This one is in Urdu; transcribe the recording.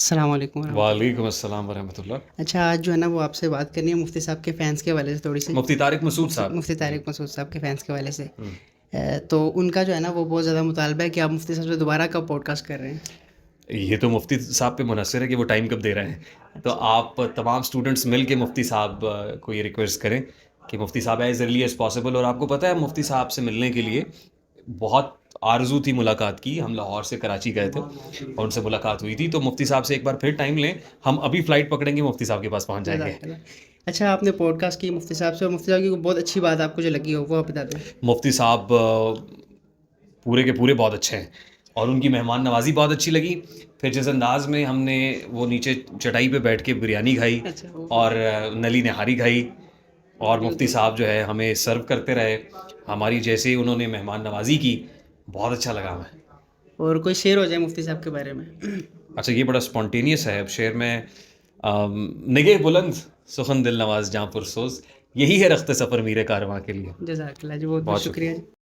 السلام علیکم ورحمۃ اللہ۔ وعلیکم السلام ورحمۃ اللہ۔ اچھا، آج جو ہے نا وہ آپ سے بات کرنی ہے مفتی صاحب کے فینس کے حوالے سے تھوڑی سی، مفتی طارق مسعود صاحب، مفتی جی۔ طارق مسعود صاحب کے فینس کے حوالے سے۔ تو ان کا جو ہے نا وہ بہت زیادہ مطالبہ ہے کہ آپ مفتی صاحب سے دوبارہ کب پوڈ کاسٹ کر رہے ہیں؟ یہ تو مفتی صاحب پہ منحصر ہے کہ وہ ٹائم کب دے رہے ہیں، تو آپ تمام اسٹوڈنٹس مل کے مفتی صاحب کو یہ ریکویسٹ کریں کہ مفتی صاحب ایز ارلی ایز پاسبل، اور آپ کو پتہ ہے مفتی صاحب سے ملنے کے لیے بہت آرزو تھی ملاقات کی، ہم لاہور سے کراچی گئے تھے اور ان سے ملاقات ہوئی تھی، تو مفتی صاحب سے ایک بار پھر ٹائم لیں، ہم ابھی فلائٹ پکڑیں گے، مفتی صاحب کے پاس پہنچ جائیں گے۔ جزاک اللہ۔ اچھا، آپ نے پوڈ کاسٹ کی مفتی صاحب سے، اور مفتی صاحب کی کوئی بہت اچھی بات آپ کو جو لگی ہو وہ آپ بتا دیں۔ مفتی صاحب پورے کے پورے بہت اچھے ہیں، اور ان کی مہمان نوازی بہت اچھی لگی۔ پھر جس انداز میں ہم نے وہ نیچے چٹائی پہ بیٹھ کے بریانی کھائی اور نلی نہاری کھائی، اور مفتی صاحب جو ہے ہمیں سرو کرتے رہے ہماری جیسے انہوں نے مہمان نوازی کی، بہت اچھا لگا ہمیں۔ اور کوئی شعر ہو جائے مفتی صاحب کے بارے میں؟ اچھا، یہ بڑا اسپونٹینیس ہے شعر میں، نگہ بلند سخن دل نواز جاں پرسوز، یہی ہے رخت سفر میرے کارواں کے لیے۔ جزاک اللہ جی، بہت بہت بہت شکریہ شکریہ۔ جی۔